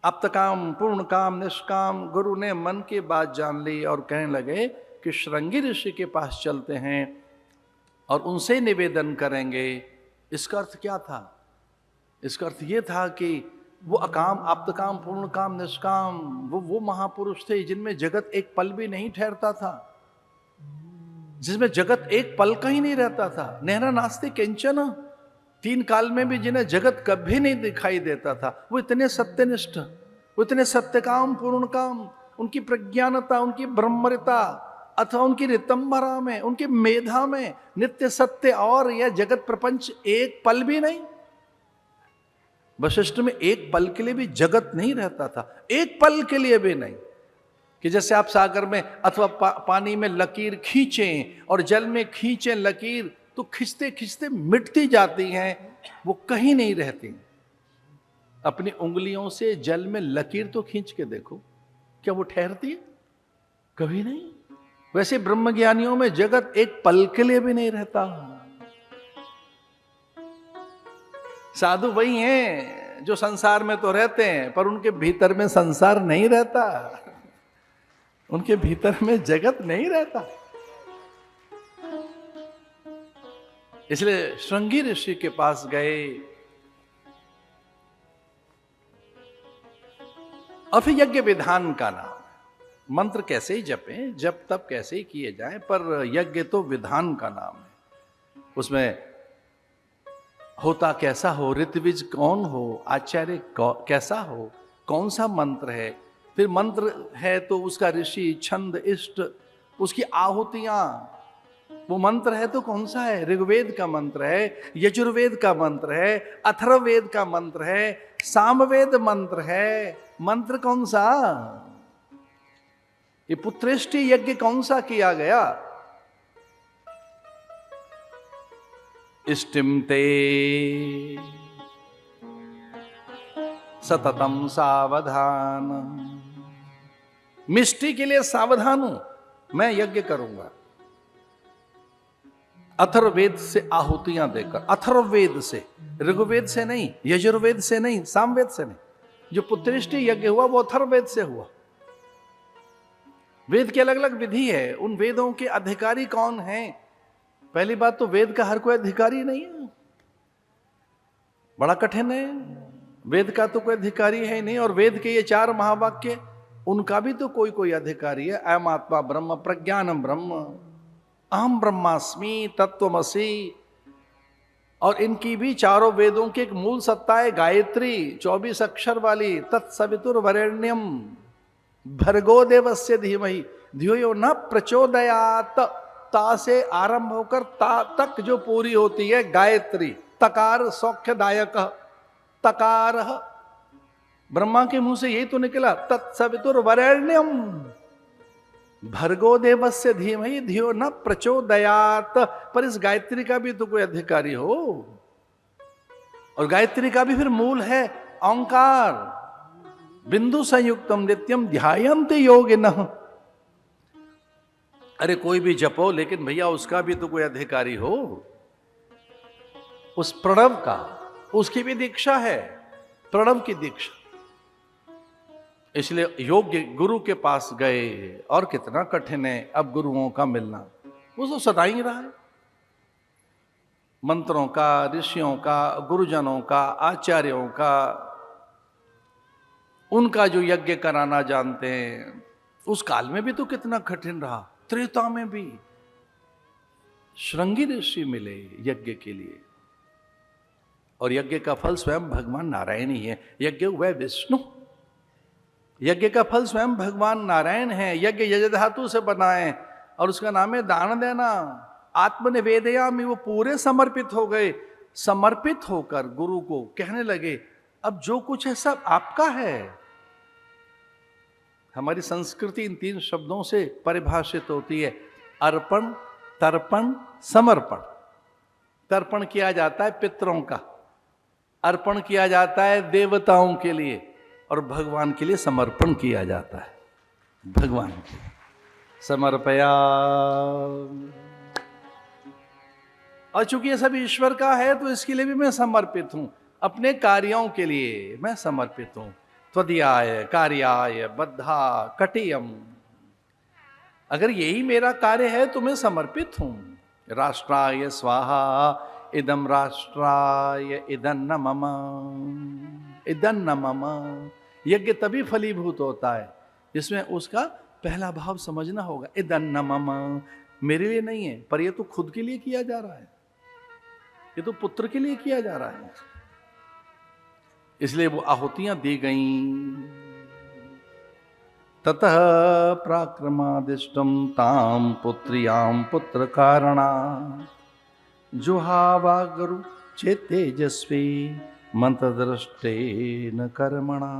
आप्तकाम पूर्ण काम निष्काम। गुरु ने मन की बात जान ली और कहने लगे कि श्रृंगी ऋषि के पास चलते हैं और उनसे निवेदन करेंगे। इसका अर्थ क्या था? इसका अर्थ यह था कि वो अकाम आप्तकाम पूर्ण काम निष्काम, वो महापुरुष थे जिनमें जगत एक पल भी नहीं ठहरता था, जिसमें जगत एक पल का ही नहीं रहता था। नहरा नास्ति किंचन, तीन काल में भी जिन्हें जगत कभी नहीं दिखाई देता था, वो इतने सत्यनिष्ठ, वो इतने सत्यकाम पूर्ण काम, उनकी प्रज्ञानता, उनकी ब्रह्मरिता अथवा उनकी रितंभरा में, उनकी मेधा में नित्य सत्य और यह जगत प्रपंच एक पल भी नहीं। वशिष्ठ में एक पल के लिए भी जगत नहीं रहता था, एक पल के लिए भी नहीं। कि जैसे आप सागर में अथवा पानी में लकीर खींचें और जल में खींचें लकीर, तो खींचते खींचते मिटती जाती हैं, वो कहीं नहीं रहती। अपनी उंगलियों से जल में लकीर तो खींच के देखो, क्या वो ठहरती है? कभी नहीं। वैसे ब्रह्मज्ञानियों में जगत एक पल के लिए भी नहीं रहता। साधु वही हैं जो संसार में तो रहते हैं, पर उनके भीतर में संसार नहीं रहता, उनके भीतर में जगत नहीं रहता। इसलिए श्रृंगी ऋषि के पास गए और फिर यज्ञ विधान का नाम, मंत्र कैसे ही जपें, जप तप कैसे ही किए जाएं, पर यज्ञ तो विधान का नाम है। उसमें होता कैसा हो, ऋत्विज कौन हो, आचार्य कैसा हो, कौन सा मंत्र है, फिर मंत्र है तो उसका ऋषि छंद इष्ट, उसकी आहुतियां, वो मंत्र है तो कौन सा है, ऋग्वेद का मंत्र है, यजुर्वेद का मंत्र है, अथर्ववेद का मंत्र है, सामवेद मंत्र है। मंत्र कौन सा? ये पुत्रेष्टि यज्ञ कौन सा किया गया? इष्टिम ते सततम सावधान, मिष्टि के लिए सावधान हूं, मैं यज्ञ करूंगा। अथर्ववेद से आहुतियां देकर, अथर्ववेद से, ऋग्वेद से नहीं, यजुर्वेद से नहीं, सामवेद से नहीं। जो पुत्रेष्टि यज्ञ हुआ वो अथर्ववेद से हुआ। वेद की अलग अलग विधि है, उन वेदों के अधिकारी कौन हैं? पहली बात तो वेद का हर कोई अधिकारी नहीं है, बड़ा कठिन है। वेद का तो कोई अधिकारी है नहीं, और वेद के ये 4 महावाक्य, उनका भी तो कोई कोई अधिकारी है। अयम आत्मा ब्रह्म, प्रज्ञानम ब्रह्म, अहम ब्रह्मास्मि, तत्वमसि। और इनकी भी चारों वेदों की एक मूल सत्ता है गायत्री, 24 अक्षर वाली, तत्सवितुर्वरेण्यम भर्गो देवस्य धीमहि धियो यो न प्रचोदयात। ता से आरंभ होकर ता तक जो पूरी होती है गायत्री, तकार सौख्यदायक, तकार ब्रह्मा के मुंह से यही तो निकला, तत्सवितुर्वरेण्यम भर्गो देवस्य धीमहि धियो न प्रचोदयात। पर इस गायत्री का भी तो कोई अधिकारी हो, और गायत्री का भी फिर मूल है ओंकार, बिंदु संयुक्तम नित्यम ध्यायन्ते योगिनः। अरे कोई भी जपो, लेकिन भैया उसका भी तो कोई अधिकारी हो, उस प्रणव का, उसकी भी दीक्षा है, प्रणव की दीक्षा। इसलिए योग्य गुरु के पास गए, और कितना कठिन है अब गुरुओं का मिलना, वो तो सदा ही रहा है। मंत्रों का, ऋषियों का, गुरुजनों का, आचार्यों का, उनका जो यज्ञ कराना जानते हैं, उस काल में भी तो कितना कठिन रहा। त्रेता में भी श्रृंगी ऋषि मिले यज्ञ के लिए, और यज्ञ का फल स्वयं भगवान नारायण ही है। यज्ञ वह विष्णु, यज्ञ का फल स्वयं भगवान नारायण है। यज्ञ यज धातु से बनाए, और उसका नाम है दान देना। आत्मनिवेदयामि, वो पूरे समर्पित हो गए। समर्पित होकर गुरु को कहने लगे, अब जो कुछ है सब आपका है। हमारी संस्कृति इन 3 शब्दों से परिभाषित होती है, अर्पण, तर्पण, समर्पण। तर्पण किया जाता है पितरों का, अर्पण किया जाता है देवताओं के लिए, और भगवान के लिए समर्पण किया जाता है। भगवान के समर्पया, और चूंकि ये सब ईश्वर का है तो इसके लिए भी मैं समर्पित हूं, अपने कार्यों के लिए मैं समर्पित हूं। त्वदीयाय कार्याय बद्धा कटियम। अगर यही मेरा कार्य है तो मैं समर्पित हूं। राष्ट्राय स्वाहा इदम राष्ट्राय इदन्न मम, इदन्न मम। यज्ञ तभी फलीभूत होता है जिसमें उसका पहला भाव समझना होगा, इदन्न मम, मेरे लिए नहीं है, पर ये तो खुद के लिए किया जा रहा है, ये तो पुत्र के लिए किया जा रहा है। इसलिए वो आहुतियां दी गईं। ततः प्राक्रमादिष्टम ताम पुत्रियां पुत्र कारणा जुहावा गुरु चेतेजस्वी मंत्रदृष्टेन कर्मणा।